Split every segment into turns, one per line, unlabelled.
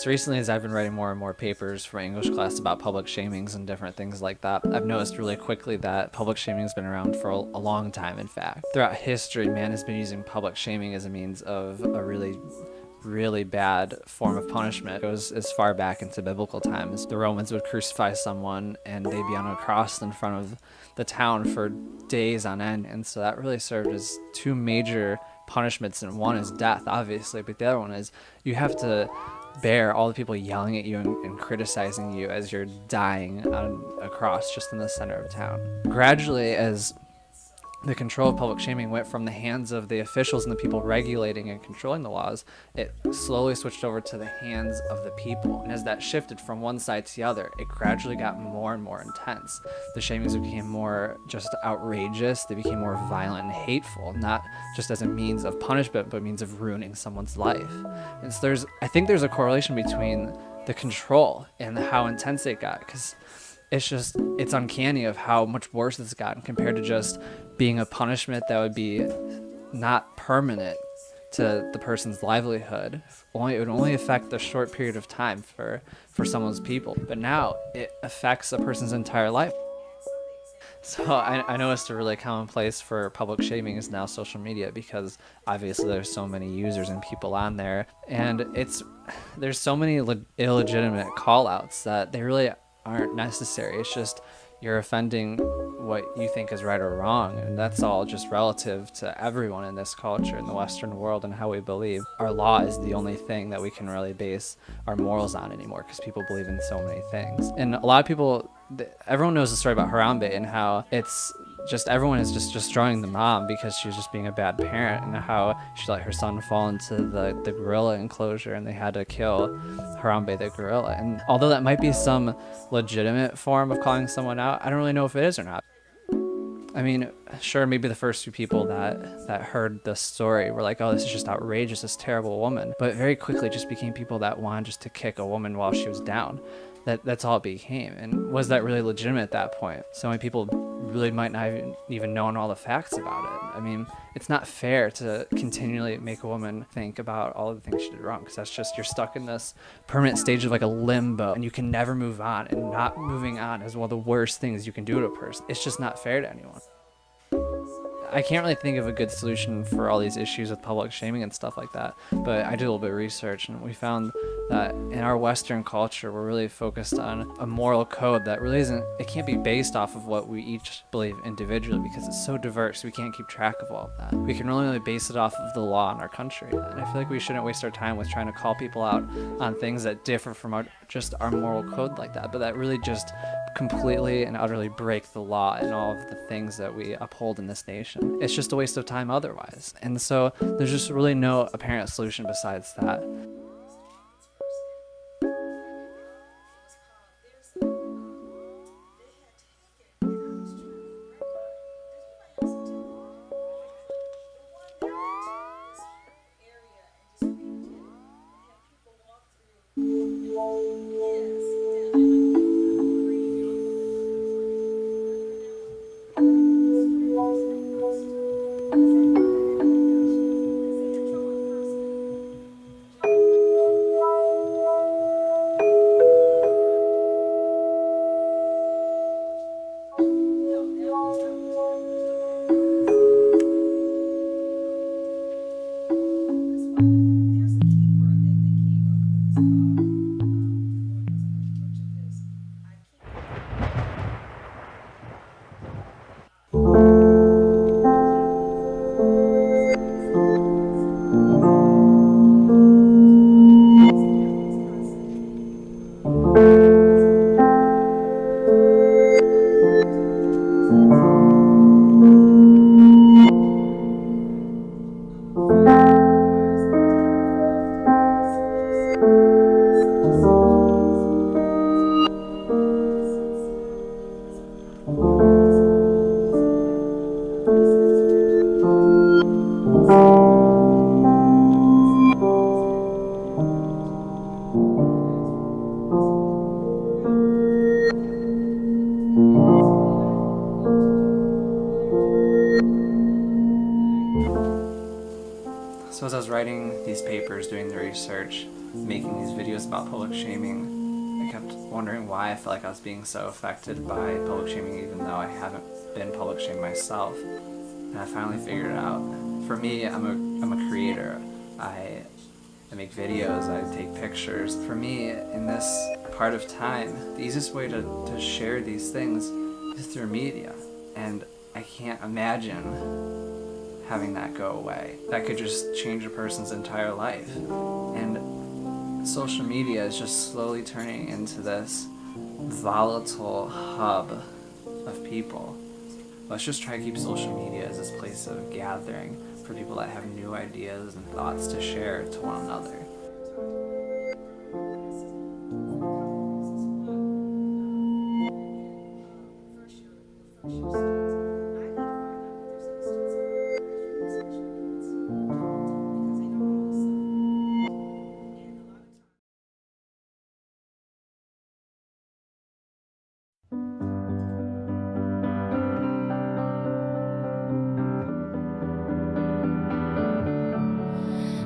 As recently as I've been writing more and more papers for my English class about public shamings and different things like that, I've noticed really quickly that public shaming has been around for a long time, in fact. Throughout history, man has been using public shaming as a means of a really bad form of punishment. It goes as far back into biblical times. The Romans would crucify someone and they'd be on a cross in front of the town for days on end. And so that really served as two major punishments. And one is death, obviously, but the other one is you have to bear all the people yelling at you and criticizing you as you're dying on a cross just in the center of town. Gradually, as the control of public shaming went from the hands of the officials and the people regulating and controlling the laws, it slowly switched over to the hands of the people. And as that shifted from one side to the other, it gradually got more and more intense. The shamings became more just outrageous. They became more violent and hateful, not just as a means of punishment, but a means of ruining someone's life. And so I think there's a correlation between the control and how intense it got, because it's uncanny of how much worse it's gotten compared to just being a punishment that would be not permanent to the person's livelihood. It would only affect a short period of time for someone's people. But now it affects a person's entire life. So I noticed a really common place for public shaming is now social media, because obviously there's so many users and people on there, and there's so many illegitimate call-outs that they really aren't necessary. It's just you're offending what you think is right or wrong, and that's all just relative to everyone in this culture, in the Western world, and how we believe. Our law is the only thing that we can really base our morals on anymore, because people believe in so many things. And a lot of people, everyone knows the story about Harambe and how it's just everyone is just destroying the mom because she was just being a bad parent, and how she let her son fall into the gorilla enclosure and they had to kill Harambe the gorilla. And although that might be some legitimate form of calling someone out, I don't really know if it is or not. I mean, sure, maybe the first few people that heard this story were like, oh, this is just outrageous, this terrible woman. But very quickly it just became people that wanted just to kick a woman while she was down. That's all it became. And was that really legitimate at that point? So many people really might not even known all the facts about it. I mean, it's not fair to continually make a woman think about all the things she did wrong, because that's just, you're stuck in this permanent stage of like a limbo, and you can never move on, and not moving on is one of the worst things you can do to a person. It's just not fair to anyone. I can't really think of a good solution for all these issues with public shaming and stuff like that, but I did a little bit of research, and we found that in our Western culture, we're really focused on a moral code that really it can't be based off of what we each believe individually, because it's so diverse, we can't keep track of all of that. We can really base it off of the law in our country, and I feel like we shouldn't waste our time with trying to call people out on things that differ from just our moral code like that, but that really just completely and utterly break the law and all of the things that we uphold in this nation. It's just a waste of time otherwise. And so there's just really no apparent solution besides that. was writing these papers, doing the research, making these videos about public shaming, I kept wondering why I felt like I was being so affected by public shaming even though I haven't been public shamed myself. And I finally figured it out. For me, I'm a creator. I make videos, I take pictures. For me, in this part of time, the easiest way to share these things is through media. And I can't imagine having that go away. That could just change a person's entire life. And social media is just slowly turning into this volatile hub of people. Let's just try to keep social media as this place of gathering for people that have new ideas and thoughts to share to one another.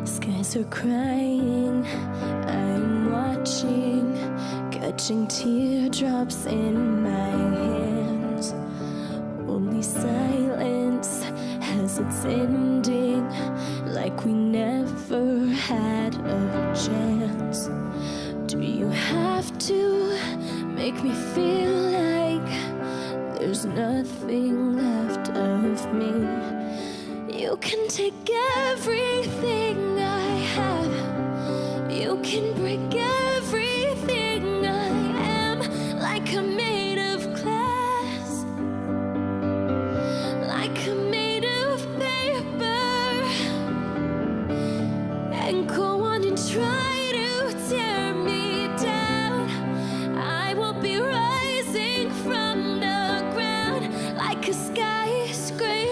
Skies are crying, I'm watching, catching teardrops in my hands. Only silence has its ending, like we never had a chance. Do you have to make me feel like there's nothing left of me? You can take everything I have. You can break everything I am. Like I'm made of glass, like I'm made of paper. And go on and try to tear me down. I will be rising from the ground like a skyscraper.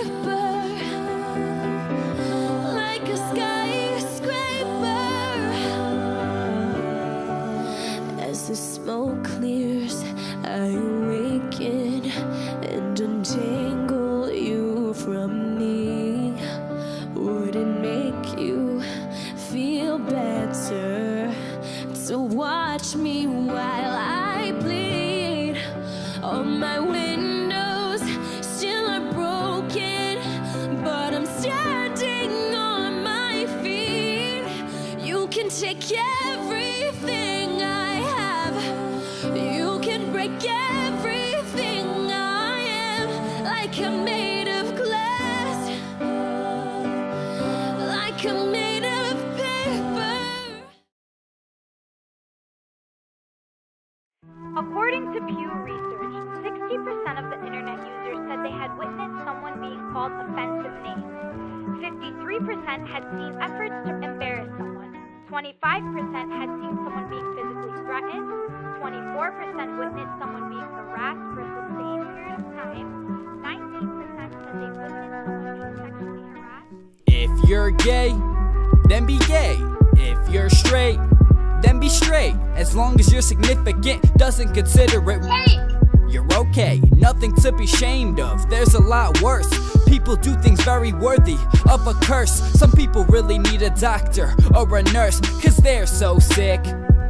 As the smoke clears, I awaken and untangle you from me. Would it make you feel better to watch me while I bleed? All my windows still are broken, but I'm standing on my feet. You can take everything I have. You can break everything I am. Like I'm made of glass, like I'm made of paper.
According to Pew Research, 60% of the internet users said they had witnessed someone being called offensive names. 53% had seen efforts to embarrass someone. 25% had seen someone being physically threatened. 24% witnessed someone being harassed for a sustained period of time. 19% said they witnessed someone being sexually harassed.
If you're gay, then be gay. If you're straight, then be straight. As long as you're significant, doesn't consider it you're okay, nothing to be ashamed of. There's a lot worse. People do things very worthy of a curse. Some people really need a doctor or a nurse, cause they're so sick.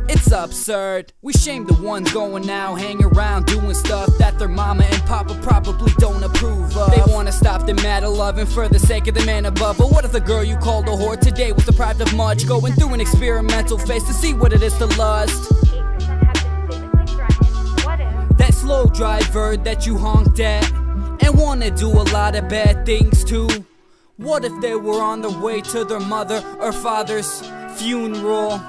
It's absurd. We shame the ones going out, hang around, doing stuff that their mama and papa probably don't approve of. They wanna stop the matter loving for the sake of the man above. But what if the girl you called a whore today was deprived of much? Going through an experimental phase to see what it is to lust.
8% have been physically threatened. What if
That slow driver that you honked at and wanna do a lot of bad things too? What if they were on their way to their mother or father's funeral?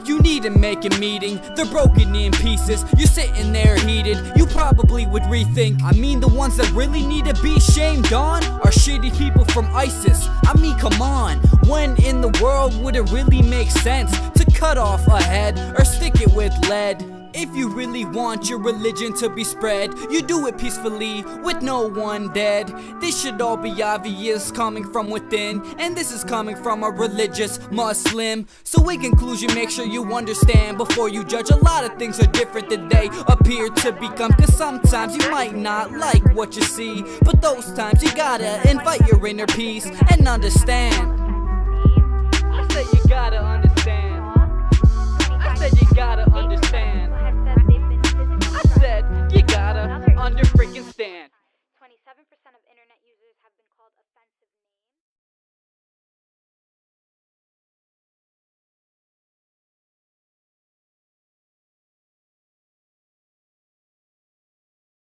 You need to make a meeting, they're broken in pieces. You're sitting there heated, you probably would rethink. I mean, the ones that really need to be shamed on are shitty people from ISIS. I mean, come on, when in the world would it really make sense to cut off a head or stick it with lead? If you really want your religion to be spread, you do it peacefully with no one dead. This should all be obvious coming from within, and this is coming from a religious Muslim. So in conclusion, make sure you understand before you judge. A lot of things are different than they appear to become, cause sometimes you might not like what you see, but those times you gotta invite your inner peace and understand